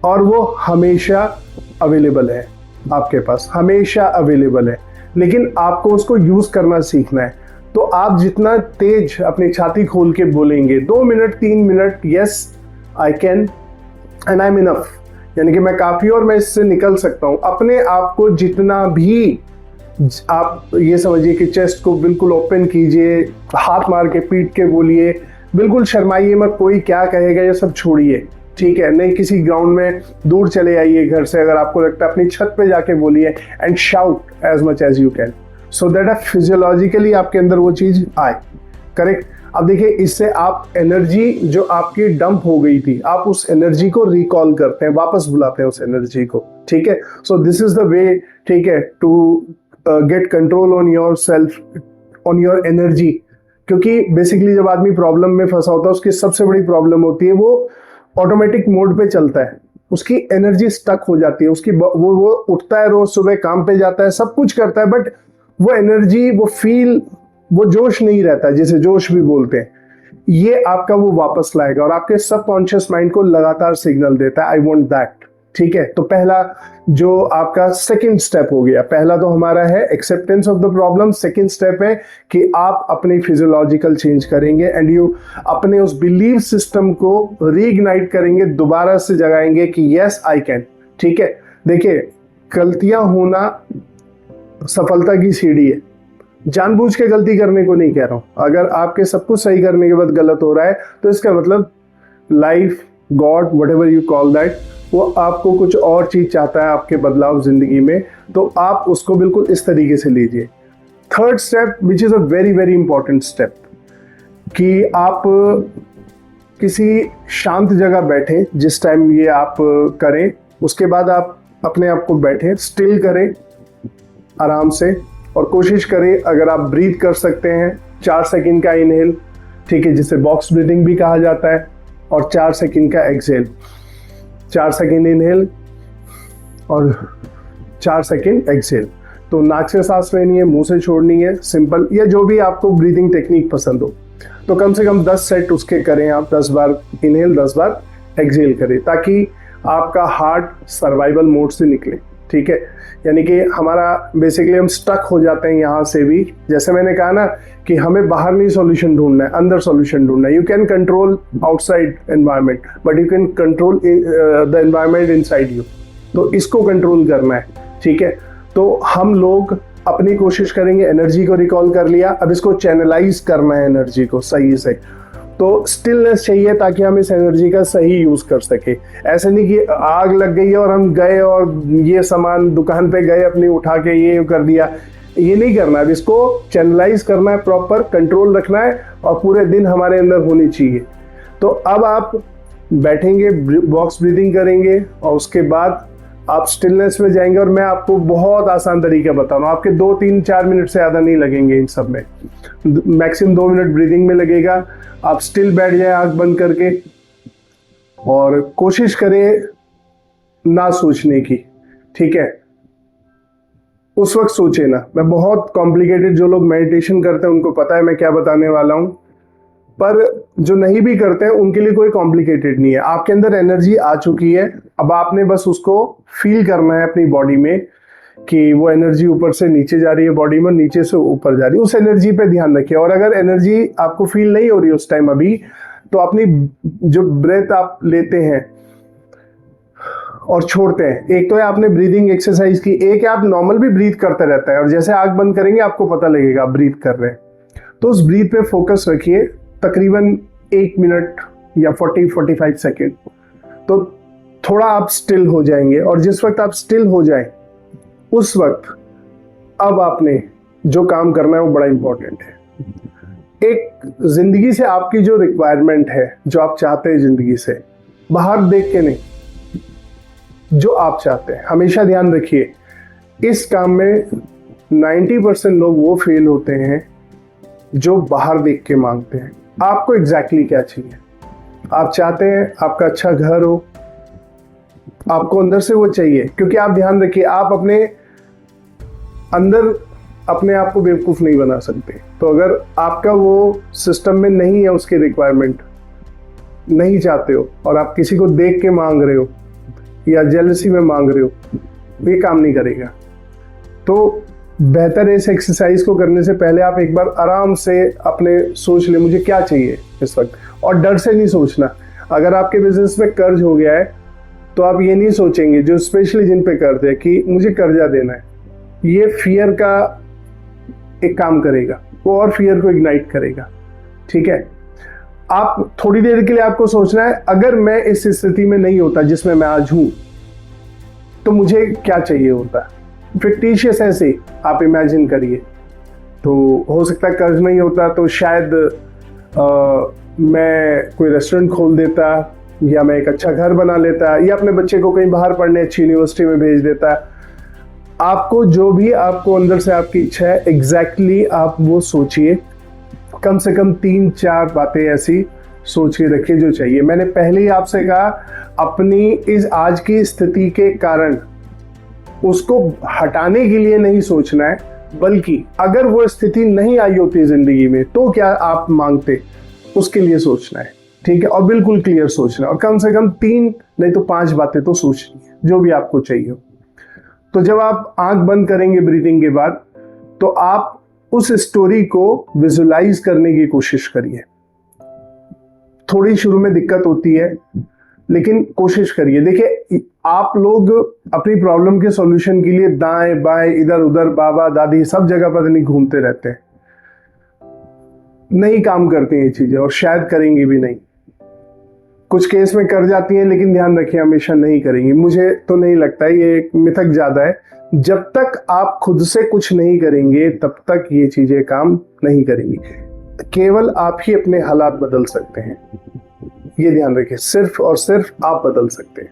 A: और वो हमेशा अवेलेबल है आपके पास, हमेशा अवेलेबल है। लेकिन आपको उसको यूज करना सीखना है। तो आप जितना तेज अपनी छाती खोल के बोलेंगे, 2 minute 3 minute, yes I can and I am enough, यानी कि मैं काफी और मैं इससे निकल सकता हूं, अपने आप को जितना भी, आप ये समझिए कि चेस्ट को बिल्कुल ओपन कीजिए, हाथ मार के पीट के बोलिए, बिल्कुल शर्माइए मत, कोई क्या कहेगा ये सब छोड़िए, ठीक है। नहीं, किसी ग्राउंड में दूर चले आइए घर से, अगर आपको लगता है अपनी छत पे जाके बोलिए, and shout as much as you can, so that physiologically आपके अंदर वो चीज आए, करेक्ट। अब देखिए, इससे आप एनर्जी जो आपकी डंप हो गई थी, आप उस एनर्जी को रिकॉल करते हैं, वापस बुलाते हैं उस एनर्जी को, ठीक है। So this is the way, ठीक है, to get control on your self, on your energy. क्योंकि बेसिकली जब आदमी प्रॉब्लम में फंसा होता है, उसकी सबसे बड़ी प्रॉब्लम होती है वो ऑटोमेटिक मोड पे चलता है, उसकी एनर्जी स्टक हो जाती है, उसकी वो उठता है, रोज सुबह काम पे जाता है, सब कुछ करता है, बट वो एनर्जी, वो फील, वो जोश नहीं रहता, जिसे जोश भी बोलते हैं। ये आपका वो वापस लाएगा और आपके सबकॉन्शियस माइंड को लगातार सिग्नल देता है, आई वांट दैट, ठीक है। तो पहला जो आपका सेकंड स्टेप हो गया, पहला तो हमारा है acceptance of the problem, second step है कि आप अपनी फिजियोलॉजिकल चेंज करेंगे एंड यू अपने उस बिलीव सिस्टम को रीइग्नाइट करेंगे, दोबारा से जगाएंगे कि यस आई कैन, ठीक है। देखिए, गलतियां होना सफलता की सीढ़ी है, जानबूझ के गलती करने को नहीं कह रहा हूं। अगर आपके सब कुछ सही करने के बाद गलत हो रहा है तो इसका मतलब life, God, whatever you call that, वो आपको कुछ और चीज चाहता है, आपके बदलाव जिंदगी में, तो आप उसको बिल्कुल इस तरीके से लीजिए। Third step, which is a very very important step, कि आप किसी शांत जगह बैठें, जिस टाइम ये आप करें, उसके बाद आप अपने आप को बैठें, स्टिल करें आराम से, और कोशिश करें अगर आप ब्रीथ कर सकते हैं 4 सेकंड का इनहेल, ठीक है, जिसे बॉक्स ब्रीथिंग भी कहा जाता है, और 4 सेकंड का एक्सहेल। 4 सेकंड इनहेल और 4 सेकंड एक्सहेल। तो नाक से सांस लेनी है, मुंह से छोड़नी है, सिंपल, या जो भी आपको ब्रीदिंग टेक्निक पसंद हो। तो कम से कम 10 सेट उसके करें आप, 10 बार इनहेल 10 बार एक्सहेल करें, ताकि आपका हार्ट सर्वाइवल मोड से निकले, ठीक है। यानी कि हमारा बेसिकली हम स्टक हो जाते हैं यहाँ से भी, जैसे मैंने कहा ना कि हमें बाहर नहीं सॉल्यूशन ढूंढना है, अंदर सॉल्यूशन ढूंढना है। You can control outside environment but you can control the environment inside you, तो इसको कंट्रोल करना है, ठीक है। तो हम लोग अपनी कोशिश करेंगे, एनर्जी को रिकॉल कर लिया, अब इसको चैनलाइज करना है एनर्जी को सही से। तो स्टिलनेस चाहिए ताकि हम इस एनर्जी का सही यूज कर सके। ऐसे नहीं कि आग लग गई है और हम गए और ये सामान दुकान पे गए अपनी उठा के ये कर दिया, ये नहीं करना है। इसको चैनलाइज करना है, प्रॉपर कंट्रोल रखना है, और पूरे दिन हमारे अंदर होनी चाहिए। तो अब आप बैठेंगे, बॉक्स ब्रीदिंग करेंगे, और उसके बाद आप स्टिलनेस में जाएंगे और मैं आपको बहुत आसान तरीका बता रहा हूँ, आपके 2-3-4 मिनट से ज़्यादा नहीं लगेंगे इन सब में, मैक्सिमम 2 मिनट ब्रीदिंग में लगेगा। आप स्टिल बैठ जाए आंख बंद करके और कोशिश करें ना सोचने की, ठीक है। उस वक्त सोचे ना, मैं बहुत कॉम्प्लिकेटेड, जो लोग मेडिटेशन करते हैं उनको पता है मैं क्या बताने वाला हूं, पर जो नहीं भी करते हैं उनके लिए कोई कॉम्प्लिकेटेड नहीं है। आपके अंदर एनर्जी आ चुकी है, अब आपने बस उसको फील करना है अपनी बॉडी में कि वो एनर्जी ऊपर से नीचे जा रही है बॉडी में, नीचे से ऊपर जा रही है, उस एनर्जी पे ध्यान रखिए। और अगर एनर्जी आपको फील नहीं हो रही उस टाइम अभी, तो अपनी जो ब्रेथ आप लेते हैं और छोड़ते हैं, एक तो है आपने ब्रीदिंग एक्सरसाइज की, एक है आप नॉर्मल भी ब्रीथ करते रहता है और जैसे आंख बंद करेंगे आपको पता लगेगा आप ब्रीथ कर रहे हैं। तो उस ब्रीथ पे फोकस रखिए तकरीबन 1 मिनट या 40-45 सेकेंड। तो थोड़ा आप स्टिल हो जाएंगे और जिस वक्त आप स्टिल हो जाए उस वक्त अब आपने जो काम करना है वो बड़ा इंपॉर्टेंट है। एक जिंदगी से आपकी जो रिक्वायरमेंट है, जो आप चाहते हैं जिंदगी से, बाहर देख के नहीं, जो आप चाहते हैं, हमेशा ध्यान रखिए इस काम में 90% लोग वो फेल होते हैं जो बाहर देख के मांगते हैं। आपको एग्जैक्टली क्या चाहिए? आप चाहते हैं आपका अच्छा घर हो, आपको अंदर से वो चाहिए, क्योंकि आप ध्यान रखिए आप अपने अंदर अपने आप को बेवकूफ़ नहीं बना सकते। तो अगर आपका वो सिस्टम में नहीं है, उसकी रिक्वायरमेंट नहीं चाहते हो और आप किसी को देख के मांग रहे हो या जेलसी में मांग रहे हो, ये काम नहीं करेगा। तो बेहतर है इस एक्सरसाइज को करने से पहले आप एक बार आराम से अपने सोच ले मुझे क्या चाहिए इस वक्त, और डर से नहीं सोचना। अगर आपके बिजनेस में कर्ज हो गया है तो आप ये नहीं सोचेंगे, जो स्पेशली जिन पे कर्ज है, कि मुझे कर्जा देना है। ये फियर का एक काम करेगा, वो और फियर को इग्नाइट करेगा, ठीक है। आप थोड़ी देर के लिए आपको सोचना है अगर मैं इस स्थिति में नहीं होता जिसमें मैं आज हूं तो मुझे क्या चाहिए होता। फिक्टिशियस ऐसे आप इमेजिन करिए। तो हो सकता है कर्ज नहीं होता तो शायद मैं कोई रेस्टोरेंट खोल देता, या मैं एक अच्छा घर बना लेता, या अपने बच्चे को कहीं बाहर पढ़ने अच्छी यूनिवर्सिटी में भेज देता। आपको जो भी आपको अंदर से आपकी इच्छा है एग्जैक्टली आप वो सोचिए। कम से कम 3-4 बातें ऐसी सोच के रखिए जो चाहिए। मैंने पहले ही आपसे कहा अपनी इस आज की स्थिति के कारण उसको हटाने के लिए नहीं सोचना है, बल्कि अगर वो स्थिति नहीं आई होती जिंदगी में तो क्या आप मांगते, उसके लिए सोचना है, ठीक है। और बिल्कुल क्लियर सोचना है, और कम से कम 3 नहीं तो 5 बातें तो सोचनी है जो भी आपको चाहिए। तो जब आप आंख बंद करेंगे ब्रीदिंग के बाद, तो आप उस स्टोरी को विजुलाइज करने की कोशिश करिए। थोड़ी शुरू में दिक्कत होती है लेकिन कोशिश करिए। देखिए आप लोग अपनी प्रॉब्लम के सॉल्यूशन के लिए दाएं बाएं इधर उधर बाबा दादी सब जगह पता नहीं घूमते रहते हैं, नहीं काम करती हैं ये चीजें, और शायद करेंगे भी नहीं। कुछ केस में कर जाती हैं लेकिन ध्यान रखिए हमेशा नहीं करेंगी। मुझे तो नहीं लगता है, ये एक मिथक ज्यादा है। जब तक आप खुद से कुछ नहीं करेंगे तब तक ये चीजें काम नहीं करेंगी। केवल आप ही अपने हालात बदल सकते हैं, ये ध्यान रखिए। सिर्फ और सिर्फ आप बदल सकते हैं।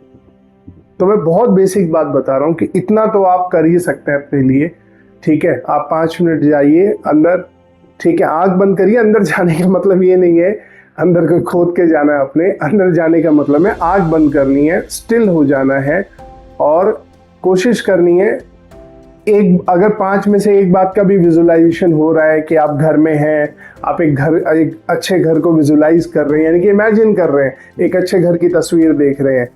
A: तो मैं बहुत बेसिक बात बता रहा हूं कि इतना तो आप कर ही सकते हैं अपने लिए, ठीक है। आप 5 मिनट जाइए अंदर, ठीक है, आंख बंद करिए। अंदर जाने का मतलब ये नहीं है अंदर को खोद के जाना है, अपने अंदर जाने का मतलब है आंख बंद करनी है, स्टिल हो जाना है और कोशिश करनी है। एक अगर 5 में से एक बात का भी विजुलाइजेशन हो रहा है कि आप घर में हैं, आप एक अच्छे घर को विजुलाइज कर रहे हैं, यानी कि इमेजिन कर रहे हैं, एक अच्छे घर की तस्वीर देख रहे हैं,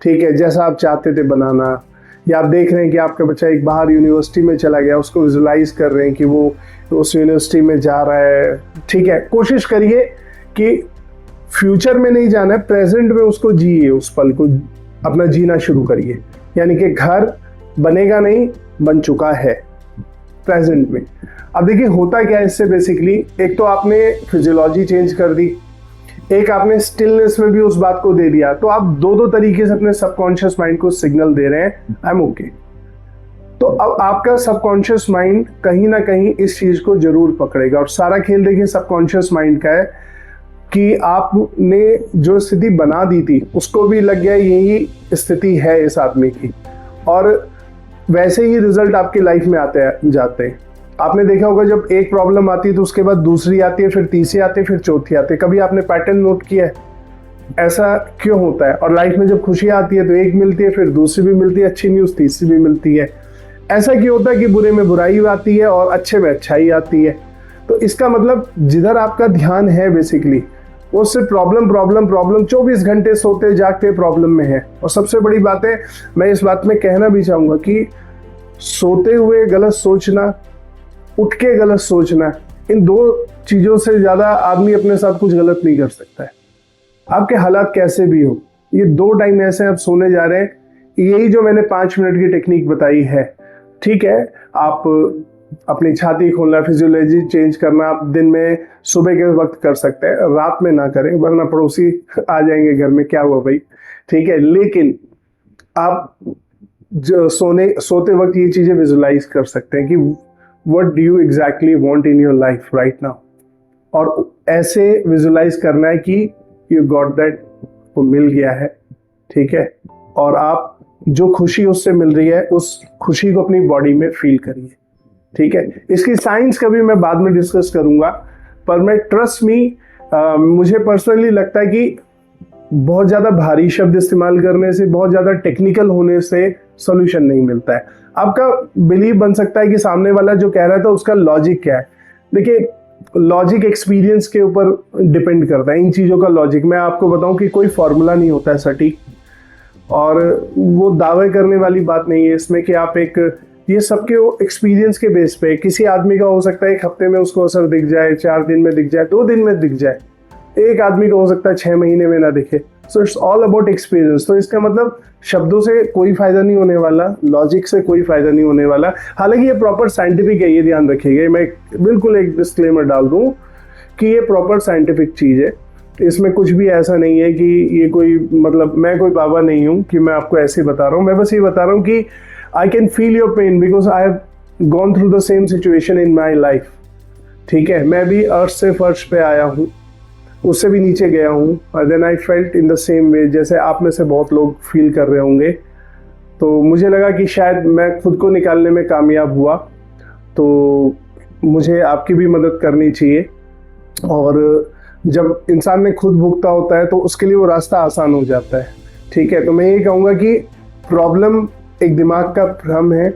A: ठीक है, जैसा आप चाहते थे बनाना, या आप देख रहे हैं कि आपका बच्चा एक बाहर यूनिवर्सिटी में चला गया, उसको विजुलाइज कर रहे हैं कि वो उस यूनिवर्सिटी में जा रहा है, ठीक है। कोशिश करिए कि फ्यूचर में नहीं जाना है, प्रेजेंट में उसको जिए, उस पल को अपना जीना शुरू करिए। यानी कि घर बनेगा नहीं, बन चुका है प्रेजेंट में। अब देखिए होता क्या है इससे, बेसिकली एक तो आपने फिजियोलॉजी चेंज कर दी, एक आपने स्टिलनेस में भी उस बात को दे दिया। तो आप दो तरीके से अपने सबकॉन्शियस माइंड को सिग्नल दे रहे हैं आई एम ओके। तो अब आपका सबकॉन्शियस माइंड कहीं ना कहीं इस चीज को जरूर पकड़ेगा। और सारा खेल देखिए सबकॉन्शियस माइंड का है कि आपने जो स्थिति बना दी थी उसको भी लग गया यही स्थिति है इस आदमी की, और वैसे ही रिजल्ट आपकी लाइफ में आते जाते हैं। आपने देखा होगा जब एक प्रॉब्लम आती है तो उसके बाद दूसरी आती है, फिर तीसरी आती है, फिर चौथी आती है। कभी आपने पैटर्न नोट किया है ऐसा क्यों होता है? और लाइफ में जब खुशियां आती है तो एक मिलती है, फिर दूसरी भी मिलती है, अच्छी न्यूज़ तीसरी भी मिलती है। ऐसा क्यों होता है कि बुरे में बुराई आती है और अच्छे में अच्छाई आती है? तो इसका मतलब जिधर आपका ध्यान है बेसिकली वो सिर्फ प्रॉब्लम प्रॉब्लम प्रॉब्लम 24 घंटे सोते जागते प्रॉब्लम में है। और सबसे बड़ी बात है, मैं इस बात में कहना भी चाहूँगा कि सोते हुए गलत सोचना, उठ के गलत सोचना, इन दो चीज़ों से ज़्यादा आदमी अपने साथ कुछ गलत नहीं कर सकता है। आपके हालात कैसे भी हो, ये 2 टाइम ऐसे आप सोने जा रहे हैं, यही जो मैंने 5 मिनट की टेक्निक बताई है, ठीक है, आप अपनी छाती खोलना, फिजियोलॉजी चेंज करना आप दिन में सुबह के वक्त कर सकते हैं, रात में ना करें वरना पड़ोसी आ जाएंगे घर में, क्या हुआ भाई, ठीक है। लेकिन आप जो सोते वक्त ये चीज़ें विजुलाइज कर सकते हैं कि what do you exactly want in your life right now, और ऐसे विजुलाइज करना है कि यू गॉट दैट, वो मिल गया है, ठीक है। और आप जो खुशी उससे मिल रही है उस खुशी को अपनी बॉडी में फील करिए, ठीक है। इसकी साइंस कभी मैं बाद में डिस्कस करूंगा, पर मैं ट्रस्ट मी, मुझे पर्सनली लगता है कि बहुत ज़्यादा भारी शब्द इस्तेमाल करने से, बहुत ज़्यादा टेक्निकल होने से सॉल्यूशन नहीं मिलता है। आपका बिलीव बन सकता है कि सामने वाला जो कह रहा था उसका लॉजिक क्या है। देखिए, लॉजिक एक्सपीरियंस के ऊपर डिपेंड करता है इन चीज़ों का लॉजिक। मैं आपको बताऊं कि कोई फॉर्मूला नहीं होता है सटीक, और वो दावे करने वाली बात नहीं है इसमें कि आप ये सबके एक्सपीरियंस के बेस पे, किसी आदमी का हो सकता है 1 हफ्ते में उसको असर दिख जाए, 4 दिन में दिख जाए, 2 दिन में दिख जाए, एक आदमी को हो सकता है 6 महीने में ना दिखे। So it's all about experience. तो इसका मतलब शब्दों से कोई फायदा नहीं होने वाला, लॉजिक से कोई फायदा नहीं होने वाला। हालांकि ये प्रॉपर साइंटिफिक है, ये ध्यान रखिएगा, मैं बिल्कुल एक डिस्क्लेमर डाल दूं कि ये प्रॉपर साइंटिफिक चीज़ है, इसमें कुछ भी ऐसा नहीं है कि ये कोई, मतलब मैं कोई बाबा नहीं हूँ कि मैं आपको ऐसे बता रहा हूँ। मैं बस ये बता रहा हूँ कि I can feel your pain because I have gone through the same situation in my life, ठीक है। मैं भी अर्थ से फर्श पे आया हूँ, उससे भी नीचे गया हूँ, और then I felt in the same way, जैसे आप में से बहुत लोग फील कर रहे होंगे। तो मुझे लगा कि शायद मैं खुद को निकालने में कामयाब हुआ, तो मुझे आपकी भी मदद करनी चाहिए। और जब इंसान ने खुद भुगता होता है तो उसके लिए वो रास्ता आसान हो जाता है, ठीक है। तो मैं ये कहूँगा कि प्रॉब्लम एक दिमाग का भ्रम है,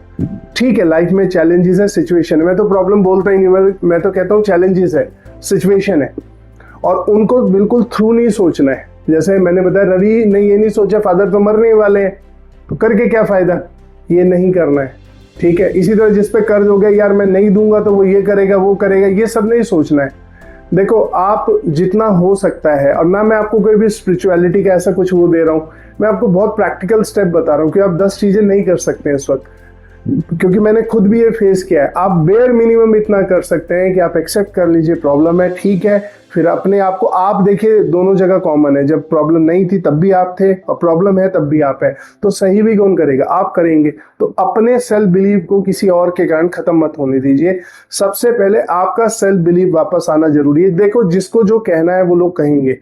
A: ठीक है। लाइफ में चैलेंजेस है, सिचुएशन है, मैं तो प्रॉब्लम बोलता ही नहीं, मैं तो कहता हूँ चैलेंजेस है, सिचुएशन है, और उनको बिल्कुल थ्रू नहीं सोचना है। जैसे मैंने बताया, रवि ने ये नहीं सोचा फादर तो मरने वाले हैं, तो करके क्या फ़ायदा, ये नहीं करना है, ठीक है। इसी तरह जिस पे कर्ज हो गया, यार मैं नहीं दूंगा तो वो ये करेगा वो करेगा, ये सब नहीं सोचना है। देखो, आप जितना हो सकता है, और ना मैं आपको कोई भी स्पिरिचुअलिटी का ऐसा कुछ वो दे रहा हूँ, मैं आपको बहुत प्रैक्टिकल स्टेप बता रहा हूँ कि आप 10 चीज़ें नहीं कर सकते हैं इस वक्त, क्योंकि मैंने खुद भी ये फेस किया है। आप बेयर मिनिमम इतना कर सकते हैं कि आप एक्सेप्ट कर लीजिए प्रॉब्लम है, ठीक है। फिर अपने आप को, आप देखिए दोनों जगह कॉमन है, जब प्रॉब्लम नहीं थी तब भी आप थे, और प्रॉब्लम है तब भी आप है, तो सही भी कौन करेगा, आप करेंगे। तो अपने सेल्फ बिलीव को किसी और के कारण खत्म मत होने दीजिए। सबसे पहले आपका सेल्फ बिलीव वापस आना जरूरी है। देखो, जिसको जो कहना है वो लोग कहेंगे,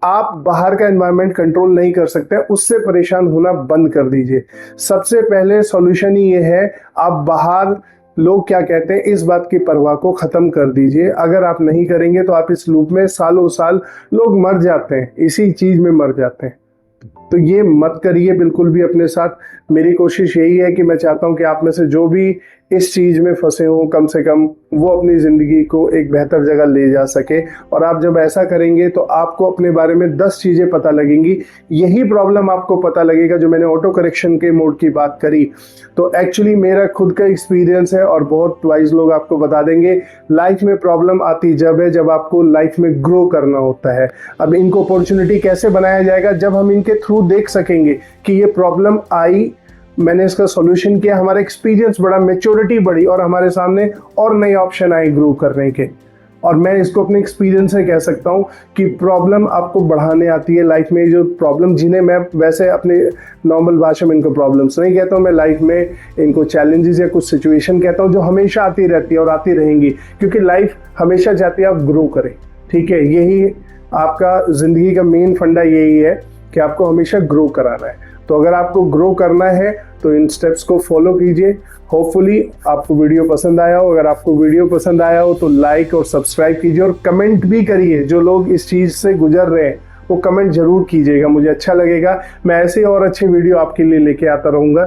A: आप बाहर का एनवायरनमेंट कंट्रोल नहीं कर सकते, उससे परेशान होना बंद कर दीजिए। सबसे पहले सॉल्यूशन ही ये है, आप बाहर लोग क्या कहते हैं इस बात की परवाह को खत्म कर दीजिए। अगर आप नहीं करेंगे तो आप इस लूप में सालों साल, लोग मर जाते हैं, इसी चीज में मर जाते हैं। तो ये मत करिए बिल्कुल भी अपने साथ। मेरी कोशिश यही है कि मैं चाहता हूं कि आप में से जो भी इस चीज में फंसे हो, कम से कम वो अपनी जिंदगी को एक बेहतर जगह ले जा सके। और आप जब ऐसा करेंगे तो आपको अपने बारे में 10 चीजें पता लगेंगी। यही प्रॉब्लम आपको पता लगेगा, जो मैंने ऑटो करेक्शन के मोड की बात करी, तो एक्चुअली मेरा खुद का एक्सपीरियंस है, और बहुत वाइज लोग आपको बता देंगे। लाइफ में प्रॉब्लम आती जब है, जब आपको लाइफ में ग्रो करना होता है। अब इनको अपॉर्चुनिटी कैसे बनाया जाएगा, जब हम इनके थ्रू देख सकेंगे कि ये प्रॉब्लम आई, मैंने इसका सॉल्यूशन किया, हमारा एक्सपीरियंस बढ़ा, मैच्योरिटी बढ़ी, और हमारे सामने और नए ऑप्शन आए ग्रो करने के। और मैं इसको अपने एक्सपीरियंस से कह सकता हूँ कि प्रॉब्लम आपको बढ़ाने आती है लाइफ में। जो प्रॉब्लम, जिन्हें मैं वैसे अपने नॉर्मल भाषा में इनको प्रॉब्लम्स नहीं कहता हूँ, मैं लाइफ में इनको चैलेंजेस या कुछ सिचुएशन कहता हूँ, जो हमेशा आती रहती है और आती रहेंगी, क्योंकि लाइफ हमेशा चाहती है आप ग्रो करें, ठीक है। यही आपका ज़िंदगी का मेन फंडा यही है कि आपको हमेशा ग्रो कराना है। तो अगर आपको ग्रो करना है तो इन स्टेप्स को फॉलो कीजिए। होपफुली आपको वीडियो पसंद आया हो। अगर आपको वीडियो पसंद आया हो तो लाइक और सब्सक्राइब कीजिए और कमेंट भी करिए। जो लोग इस चीज़ से गुजर रहे हैं वो कमेंट जरूर कीजिएगा, मुझे अच्छा लगेगा। मैं ऐसे और अच्छे वीडियो आपके लिए लेके आता रहूँगा।